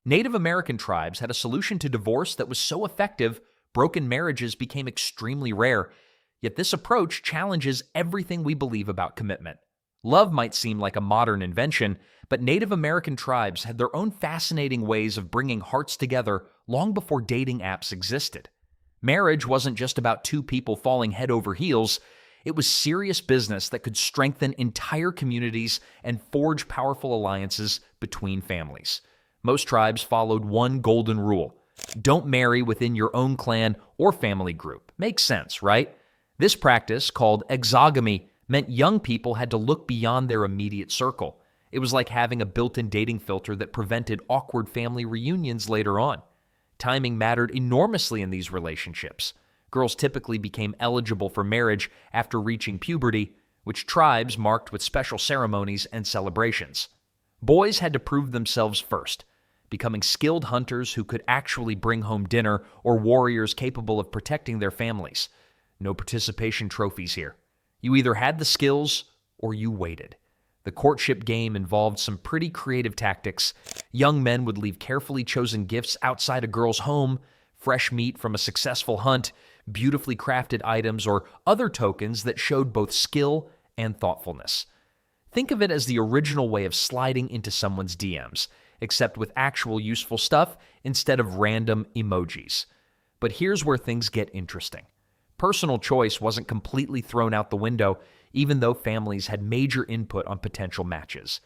Native American tribes had a solution to divorce that was so effective, broken marriages became extremely rare. Yet this approach challenges everything we believe about commitment. Love might seem like a modern invention, but Native American tribes had their own fascinating ways of bringing hearts together long before dating apps existed. Marriage wasn't just about two people falling head over heels. It was serious business that could strengthen entire communities and forge powerful alliances between families. Most tribes followed one golden rule: don't marry within your own clan or family group. Makes sense, right? This practice, called exogamy, meant young people had to look beyond their immediate circle. It was like having a built-in dating filter that prevented awkward family reunions later on. Timing mattered enormously in these relationships. Girls typically became eligible for marriage after reaching puberty, which tribes marked with special ceremonies and celebrations. Boys had to prove themselves first, becoming skilled hunters who could actually bring home dinner or warriors capable of protecting their families. No participation trophies here. You either had the skills or you waited. The courtship game involved some pretty creative tactics. Young men would leave carefully chosen gifts outside a girl's home: fresh meat from a successful hunt, beautifully crafted items, or other tokens that showed both skill and thoughtfulness. Think of it as the original way of sliding into someone's DMs, except with actual useful stuff instead of random emojis. But here's where things get interesting. Personal choice wasn't completely thrown out the window, even though families had major input on potential matches.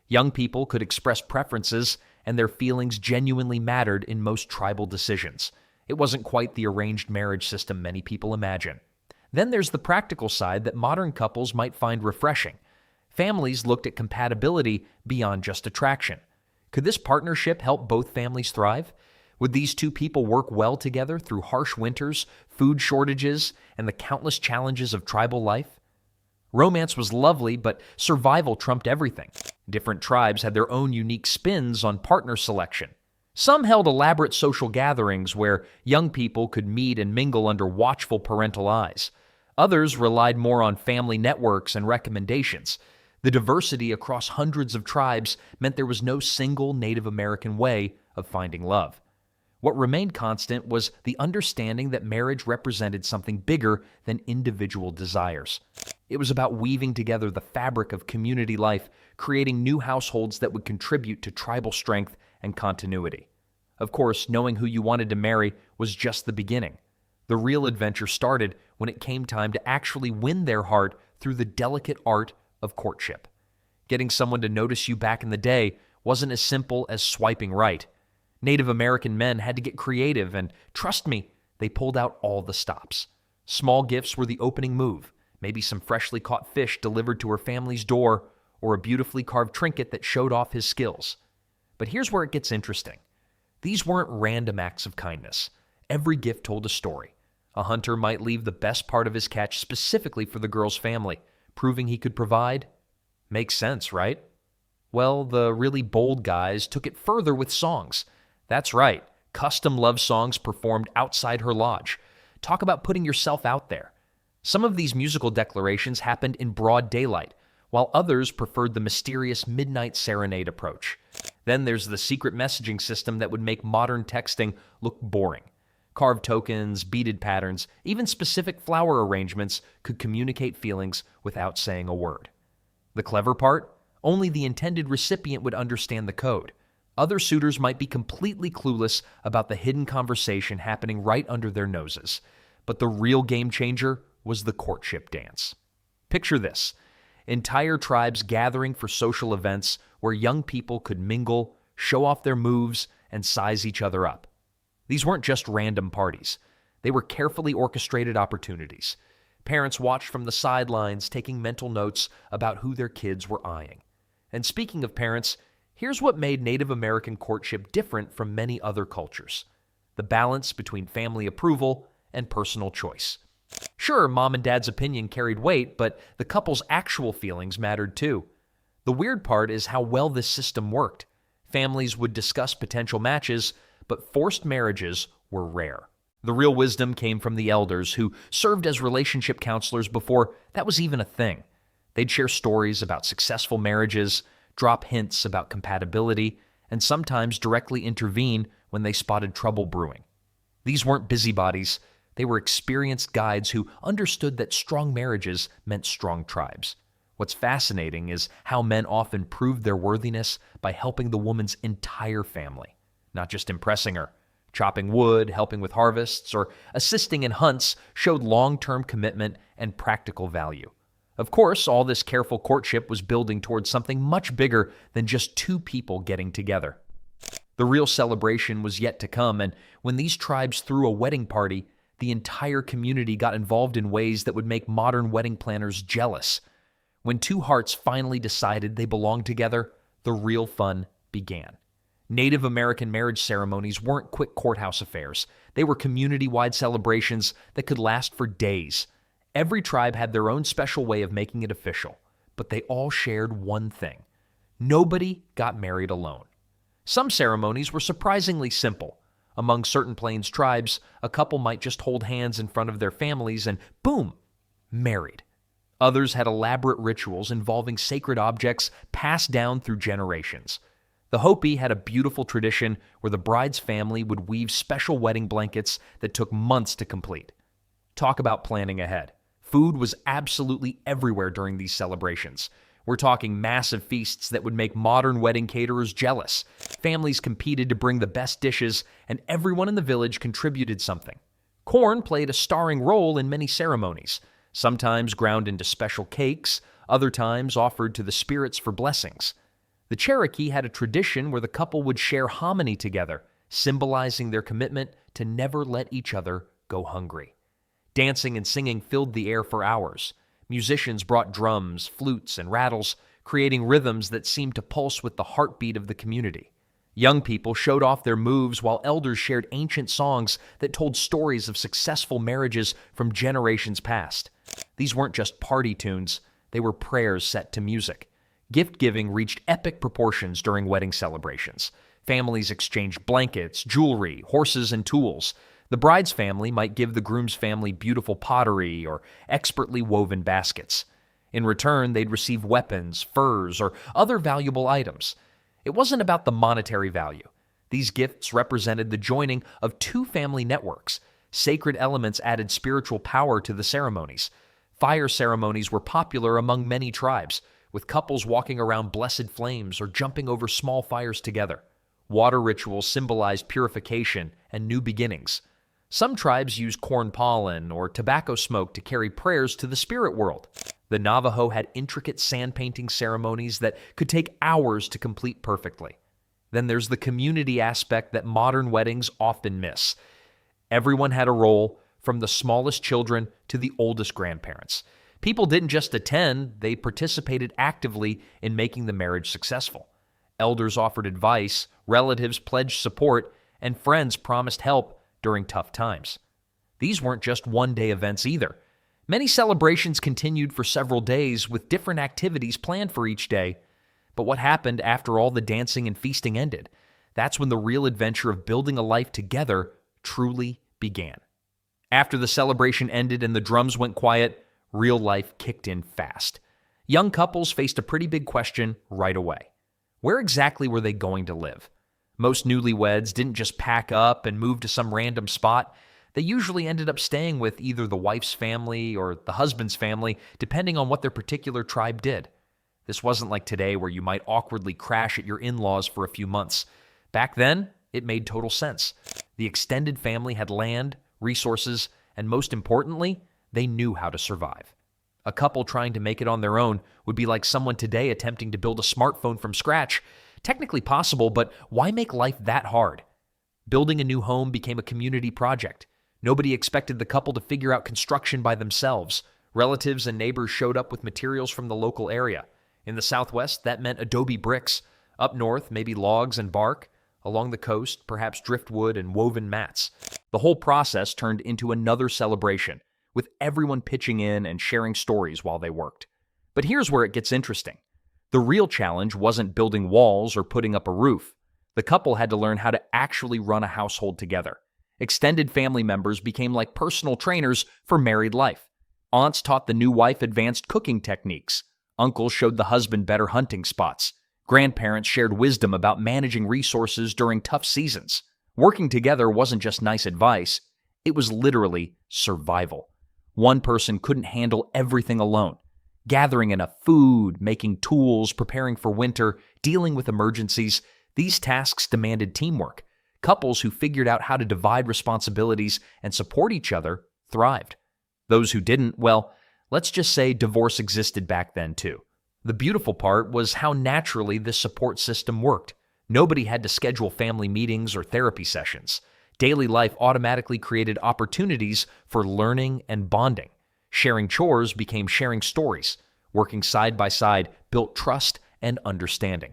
Young people could express preferences, and their feelings genuinely mattered in most tribal decisions. It wasn't quite the arranged marriage system many people imagine. Then there's the practical side that modern couples might find refreshing. Families looked at compatibility beyond just attraction. Could this partnership help both families thrive? Would these two people work well together through harsh winters, food shortages, and the countless challenges of tribal life? Romance was lovely, but survival trumped everything. Different tribes had their own unique spins on partner selection. Some held elaborate social gatherings where young people could meet and mingle under watchful parental eyes. Others relied more on family networks and recommendations. The diversity across hundreds of tribes meant there was no single Native American way of finding love. What remained constant was the understanding that marriage represented something bigger than individual desires. It was about weaving together the fabric of community life, creating new households that would contribute to tribal strength and continuity. Of course, knowing who you wanted to marry was just the beginning. The real adventure started when it came time to actually win their heart through the delicate art of courtship. Getting someone to notice you back in the day wasn't as simple as swiping right. Native American men had to get creative, and trust me, they pulled out all the stops. Small gifts were the opening move, maybe some freshly caught fish delivered to her family's door, or a beautifully carved trinket that showed off his skills. But here's where it gets interesting. These weren't random acts of kindness. Every gift told a story. A hunter might leave the best part of his catch specifically for the girl's family, proving he could provide. Makes sense, right? Well, the really bold guys took it further with songs. That's right, custom love songs performed outside her lodge. Talk about putting yourself out there. Some of these musical declarations happened in broad daylight, while others preferred the mysterious midnight serenade approach. Then there's the secret messaging system that would make modern texting look boring. Carved tokens, beaded patterns, even specific flower arrangements could communicate feelings without saying a word. The clever part? Only the intended recipient would understand the code. Other suitors might be completely clueless about the hidden conversation happening right under their noses. But the real game changer was the courtship dance. Picture this: entire tribes gathering for social events where young people could mingle, show off their moves, and size each other up. These weren't just random parties. They were carefully orchestrated opportunities. Parents watched from the sidelines, taking mental notes about who their kids were eyeing. And speaking of parents, here's what made Native American courtship different from many other cultures: the balance between family approval and personal choice. Sure, mom and dad's opinion carried weight, but the couple's actual feelings mattered too. The weird part is how well this system worked. Families would discuss potential matches, but forced marriages were rare. The real wisdom came from the elders, who served as relationship counselors before that was even a thing. They'd share stories about successful marriages, drop hints about compatibility, and sometimes directly intervene when they spotted trouble brewing. These weren't busybodies, they were experienced guides who understood that strong marriages meant strong tribes. What's fascinating is how men often proved their worthiness by helping the woman's entire family, not just impressing her. Chopping wood, helping with harvests, or assisting in hunts showed long-term commitment and practical value. Of course, all this careful courtship was building towards something much bigger than just two people getting together. The real celebration was yet to come, and when these tribes threw a wedding party, the entire community got involved in ways that would make modern wedding planners jealous. When two hearts finally decided they belonged together, the real fun began. Native American marriage ceremonies weren't quick courthouse affairs. They were community-wide celebrations that could last for days. Every tribe had their own special way of making it official, but they all shared one thing. Nobody got married alone. Some ceremonies were surprisingly simple. Among certain Plains tribes, a couple might just hold hands in front of their families and boom, married. Others had elaborate rituals involving sacred objects passed down through generations. The Hopi had a beautiful tradition where the bride's family would weave special wedding blankets that took months to complete. Talk about planning ahead. Food was absolutely everywhere during these celebrations. We're talking massive feasts that would make modern wedding caterers jealous. Families competed to bring the best dishes, and everyone in the village contributed something. Corn played a starring role in many ceremonies, sometimes ground into special cakes, other times offered to the spirits for blessings. The Cherokee had a tradition where the couple would share hominy together, symbolizing their commitment to never let each other go hungry. Dancing and singing filled the air for hours. Musicians brought drums, flutes, and rattles, creating rhythms that seemed to pulse with the heartbeat of the community. Young people showed off their moves while elders shared ancient songs that told stories of successful marriages from generations past. These weren't just party tunes, they were prayers set to music. Gift-giving reached epic proportions during wedding celebrations. Families exchanged blankets, jewelry, horses, and tools. The bride's family might give the groom's family beautiful pottery or expertly woven baskets. In return, they'd receive weapons, furs, or other valuable items. It wasn't about the monetary value. These gifts represented the joining of two family networks. Sacred elements added spiritual power to the ceremonies. Fire ceremonies were popular among many tribes, with couples walking around blessed flames or jumping over small fires together. Water rituals symbolized purification and new beginnings. Some tribes used corn pollen or tobacco smoke to carry prayers to the spirit world. The Navajo had intricate sand painting ceremonies that could take hours to complete perfectly. Then there's the community aspect that modern weddings often miss. Everyone had a role, from the smallest children to the oldest grandparents. People didn't just attend, they participated actively in making the marriage successful. Elders offered advice, relatives pledged support, and friends promised help during tough times. These weren't just one-day events either. Many celebrations continued for several days with different activities planned for each day. But what happened after all the dancing and feasting ended? That's when the real adventure of building a life together truly began. After the celebration ended and the drums went quiet, real life kicked in fast. Young couples faced a pretty big question right away. Where exactly were they going to live? Most newlyweds didn't just pack up and move to some random spot. They usually ended up staying with either the wife's family or the husband's family, depending on what their particular tribe did. This wasn't like today where you might awkwardly crash at your in-laws for a few months. Back then, it made total sense. The extended family had land, resources, and most importantly, they knew how to survive. A couple trying to make it on their own would be like someone today attempting to build a smartphone from scratch. Technically possible, but why make life that hard? Building a new home became a community project. Nobody expected the couple to figure out construction by themselves. Relatives and neighbors showed up with materials from the local area. In the Southwest, that meant adobe bricks. Up north, maybe logs and bark. Along the coast, perhaps driftwood and woven mats. The whole process turned into another celebration, with everyone pitching in and sharing stories while they worked. But here's where it gets interesting. The real challenge wasn't building walls or putting up a roof. The couple had to learn how to actually run a household together. Extended family members became like personal trainers for married life. Aunts taught the new wife advanced cooking techniques. Uncles showed the husband better hunting spots. Grandparents shared wisdom about managing resources during tough seasons. Working together wasn't just nice advice, it was literally survival. One person couldn't handle everything alone. Gathering enough food, making tools, preparing for winter, dealing with emergencies, these tasks demanded teamwork. Couples who figured out how to divide responsibilities and support each other thrived. Those who didn't, well, let's just say divorce existed back then too. The beautiful part was how naturally this support system worked. Nobody had to schedule family meetings or therapy sessions. Daily life automatically created opportunities for learning and bonding. Sharing chores became sharing stories. Working side by side built trust and understanding.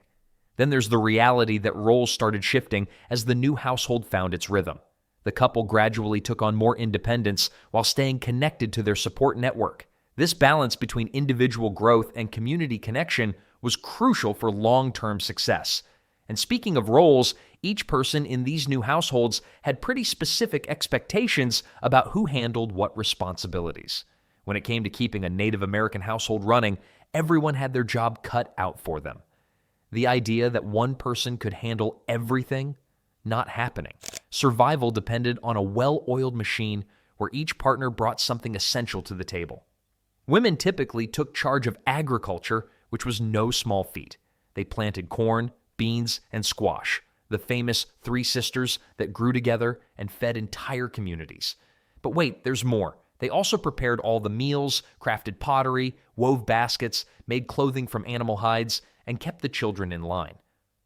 Then there's the reality that roles started shifting as the new household found its rhythm. The couple gradually took on more independence while staying connected to their support network. This balance between individual growth and community connection was crucial for long-term success. And speaking of roles, each person in these new households had pretty specific expectations about who handled what responsibilities. When it came to keeping a Native American household running, everyone had their job cut out for them. The idea that one person could handle everything, not happening. Survival depended on a well-oiled machine where each partner brought something essential to the table. Women typically took charge of agriculture, which was no small feat. They planted corn, beans, and squash, the famous three sisters that grew together and fed entire communities. But wait, there's more. They also prepared all the meals, crafted pottery, wove baskets, made clothing from animal hides, and kept the children in line.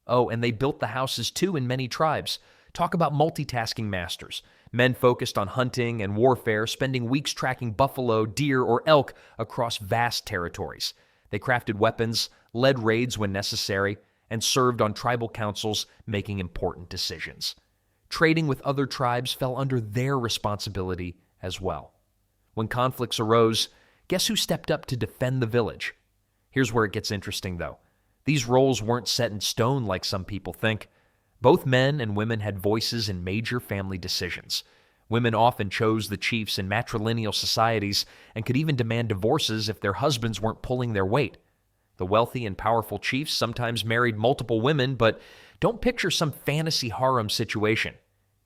Oh, and they built the houses too in many tribes. Talk about multitasking masters. Men focused on hunting and warfare, spending weeks tracking buffalo, deer, or elk across vast territories. They crafted weapons, led raids when necessary, and served on tribal councils making important decisions. Trading with other tribes fell under their responsibility as well. When conflicts arose, guess who stepped up to defend the village? Here's where it gets interesting, though. These roles weren't set in stone like some people think. Both men and women had voices in major family decisions. Women often chose the chiefs in matrilineal societies and could even demand divorces if their husbands weren't pulling their weight. The wealthy and powerful chiefs sometimes married multiple women, but don't picture some fantasy harem situation.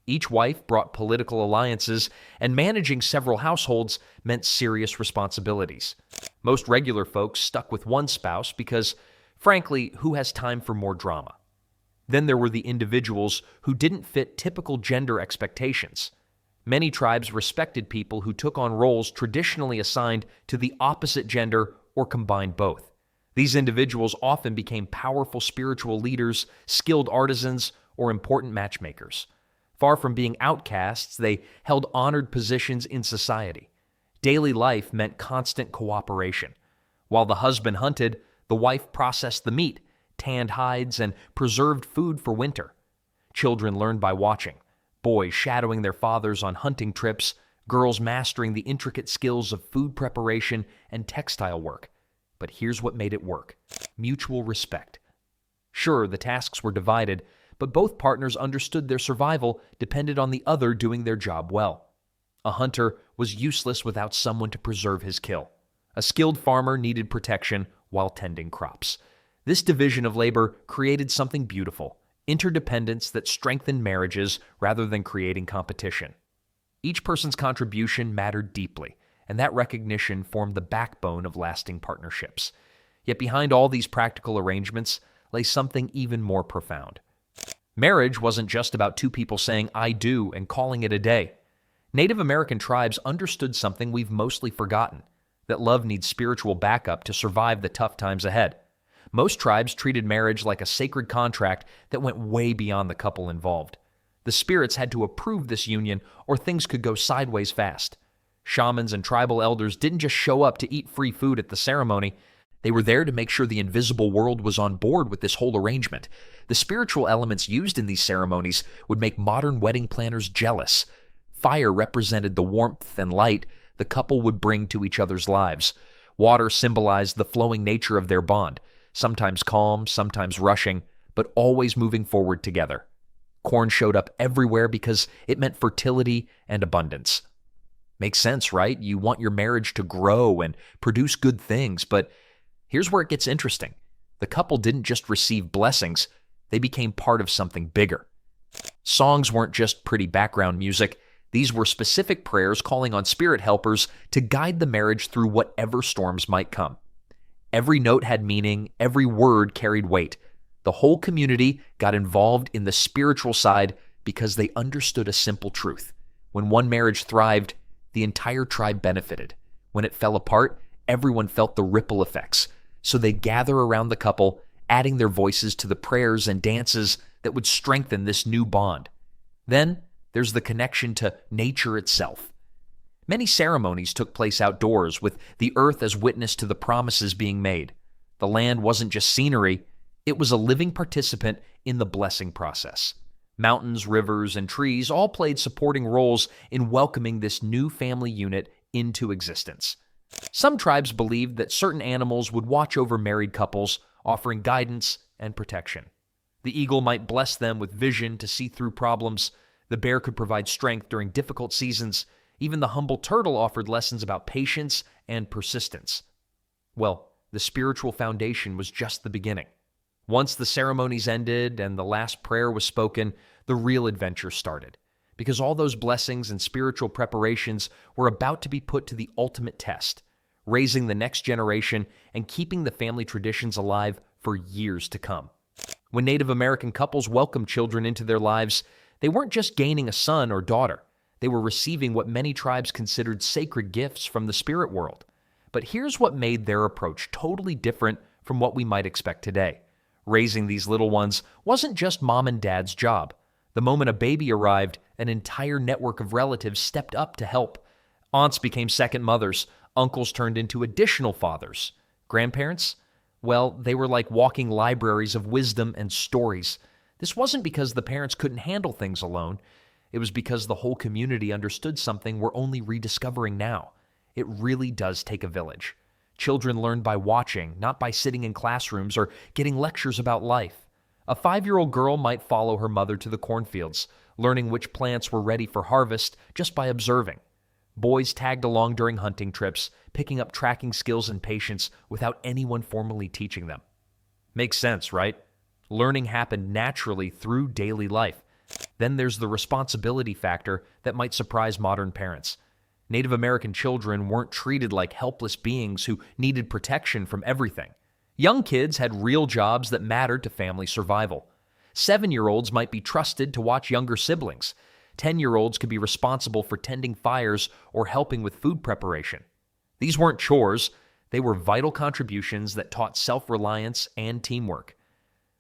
Each wife brought political alliances, and managing several households meant serious responsibilities. Most regular folks stuck with one spouse because, frankly, who has time for more drama? Then there were the individuals who didn't fit typical gender expectations. Many tribes respected people who took on roles traditionally assigned to the opposite gender or combined both. These individuals often became powerful spiritual leaders, skilled artisans, or important matchmakers. Far from being outcasts, they held honored positions in society. Daily life meant constant cooperation. While the husband hunted, the wife processed the meat, tanned hides, and preserved food for winter. Children learned by watching, boys shadowing their fathers on hunting trips, girls mastering the intricate skills of food preparation and textile work. But here's what made it work: mutual respect. Sure, the tasks were divided, but both partners understood their survival depended on the other doing their job well. A hunter was useless without someone to preserve his kill. A skilled farmer needed protection while tending crops. This division of labor created something beautiful: interdependence that strengthened marriages rather than creating competition. Each person's contribution mattered deeply, and that recognition formed the backbone of lasting partnerships. Yet behind all these practical arrangements lay something even more profound. Marriage wasn't just about two people saying "I do" and calling it a day. Native American tribes understood something we've mostly forgotten: that love needs spiritual backup to survive the tough times ahead. Most tribes treated marriage like a sacred contract that went way beyond the couple involved. The spirits had to approve this union, or things could go sideways fast. Shamans and tribal elders didn't just show up to eat free food at the ceremony. They were there to make sure the invisible world was on board with this whole arrangement. The spiritual elements used in these ceremonies would make modern wedding planners jealous. Fire represented the warmth and light the couple would bring to each other's lives. Water symbolized the flowing nature of their bond, sometimes calm, sometimes rushing, but always moving forward together. Corn showed up everywhere because it meant fertility and abundance. Makes sense, right? You want your marriage to grow and produce good things, but here's where it gets interesting. The couple didn't just receive blessings, they became part of something bigger. Songs weren't just pretty background music. These were specific prayers calling on spirit helpers to guide the marriage through whatever storms might come. Every note had meaning, every word carried weight. The whole community got involved in the spiritual side because they understood a simple truth. When one marriage thrived, the entire tribe benefited. When it fell apart, everyone felt the ripple effects. So they'd gather around the couple, adding their voices to the prayers and dances that would strengthen this new bond. Then there's the connection to nature itself. Many ceremonies took place outdoors, with the earth as witness to the promises being made. The land wasn't just scenery, it was a living participant in the blessing process. Mountains, rivers, and trees all played supporting roles in welcoming this new family unit into existence. Some tribes believed that certain animals would watch over married couples, offering guidance and protection. The eagle might bless them with vision to see through problems. The bear could provide strength during difficult seasons. Even the humble turtle offered lessons about patience and persistence. Well, the spiritual foundation was just the beginning. Once the ceremonies ended and the last prayer was spoken, the real adventure started. Because all those blessings and spiritual preparations were about to be put to the ultimate test, raising the next generation and keeping the family traditions alive for years to come. When Native American couples welcomed children into their lives, they weren't just gaining a son or daughter. They were receiving what many tribes considered sacred gifts from the spirit world. But here's what made their approach totally different from what we might expect today. Raising these little ones wasn't just mom and dad's job. The moment a baby arrived, an entire network of relatives stepped up to help. Aunts became second mothers. Uncles turned into additional fathers. Grandparents? Well, they were like walking libraries of wisdom and stories. This wasn't because the parents couldn't handle things alone. It was because the whole community understood something we're only rediscovering now. It really does take a village. Children learn by watching, not by sitting in classrooms or getting lectures about life. A 5-year-old girl might follow her mother to the cornfields, learning which plants were ready for harvest just by observing. Boys tagged along during hunting trips, picking up tracking skills and patience without anyone formally teaching them. Makes sense, right? Learning happened naturally through daily life. Then there's the responsibility factor that might surprise modern parents. Native American children weren't treated like helpless beings who needed protection from everything. Young kids had real jobs that mattered to family survival. 7-year-olds might be trusted to watch younger siblings. 10-year-olds could be responsible for tending fires or helping with food preparation. These weren't chores. They were vital contributions that taught self-reliance and teamwork.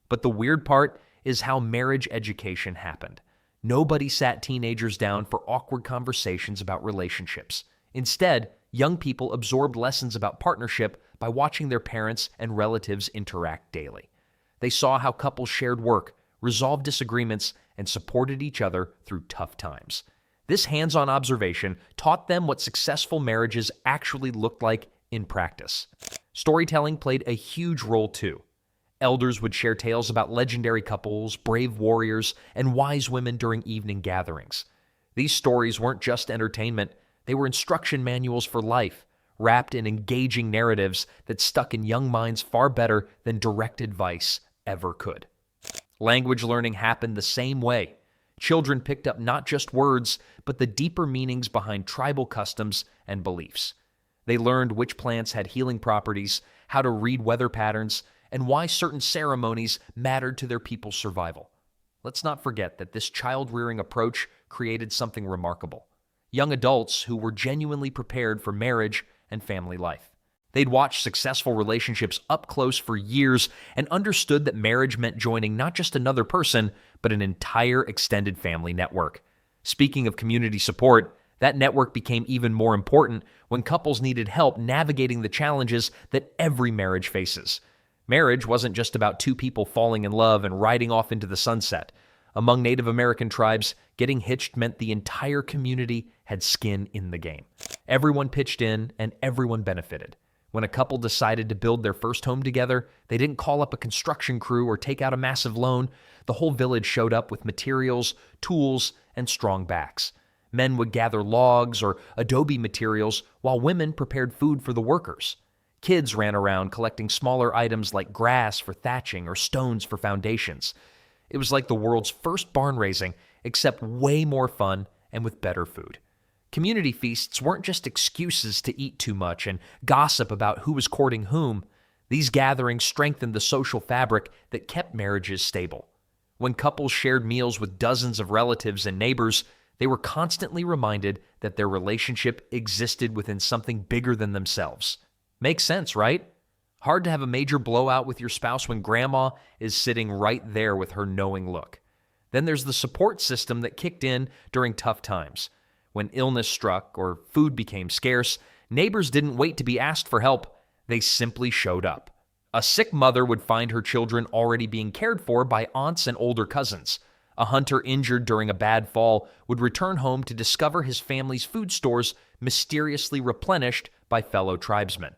But the weird part is how marriage education happened. Nobody sat teenagers down for awkward conversations about relationships. Instead, young people absorbed lessons about partnership by watching their parents and relatives interact daily. They saw how couples shared work, resolved disagreements, and supported each other through tough times. This hands-on observation taught them what successful marriages actually looked like in practice. Storytelling played a huge role too. Elders would share tales about legendary couples, brave warriors, and wise women during evening gatherings. These stories weren't just entertainment, they were instruction manuals for life, wrapped in engaging narratives that stuck in young minds far better than direct advice ever could. Language learning happened the same way. Children picked up not just words, but the deeper meanings behind tribal customs and beliefs. They learned which plants had healing properties, how to read weather patterns, and why certain ceremonies mattered to their people's survival. Let's not forget that this child-rearing approach created something remarkable. Young adults who were genuinely prepared for marriage and family life. They'd watched successful relationships up close for years and understood that marriage meant joining not just another person, but an entire extended family network. Speaking of community support, that network became even more important when couples needed help navigating the challenges that every marriage faces. Marriage wasn't just about two people falling in love and riding off into the sunset. Among Native American tribes, getting hitched meant the entire community had skin in the game. Everyone pitched in and everyone benefited. When a couple decided to build their first home together, they didn't call up a construction crew or take out a massive loan. The whole village showed up with materials, tools, and strong backs. Men would gather logs or adobe materials while women prepared food for the workers. Kids ran around collecting smaller items like grass for thatching or stones for foundations. It was like the world's first barn raising, except way more fun and with better food. Community feasts weren't just excuses to eat too much and gossip about who was courting whom. These gatherings strengthened the social fabric that kept marriages stable. When couples shared meals with dozens of relatives and neighbors, they were constantly reminded that their relationship existed within something bigger than themselves. Makes sense, right? Hard to have a major blowout with your spouse when grandma is sitting right there with her knowing look. Then there's the support system that kicked in during tough times. When illness struck or food became scarce, neighbors didn't wait to be asked for help. They simply showed up. A sick mother would find her children already being cared for by aunts and older cousins. A hunter injured during a bad fall would return home to discover his family's food stores mysteriously replenished by fellow tribesmen.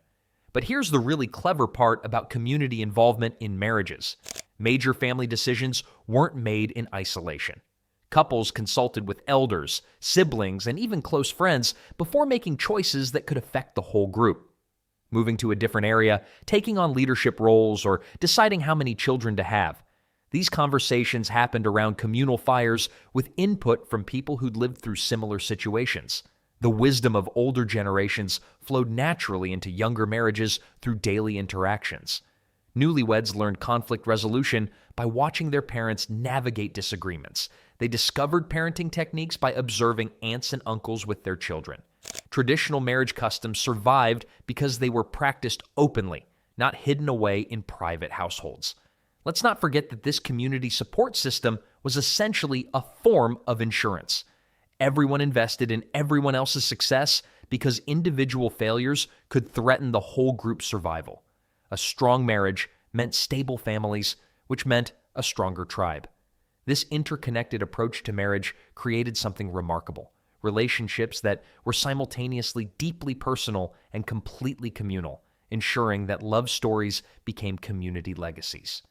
But here's the really clever part about community involvement in marriages. Major family decisions weren't made in isolation. Couples consulted with elders, siblings, and even close friends before making choices that could affect the whole group. Moving to a different area, taking on leadership roles, or deciding how many children to have. These conversations happened around communal fires with input from people who'd lived through similar situations. The wisdom of older generations flowed naturally into younger marriages through daily interactions. Newlyweds learned conflict resolution by watching their parents navigate disagreements. They discovered parenting techniques by observing aunts and uncles with their children. Traditional marriage customs survived because they were practiced openly, not hidden away in private households. Let's not forget that this community support system was essentially a form of insurance. Everyone invested in everyone else's success because individual failures could threaten the whole group's survival. A strong marriage meant stable families, which meant a stronger tribe. This interconnected approach to marriage created something remarkable. Relationships that were simultaneously deeply personal and completely communal, ensuring that love stories became community legacies.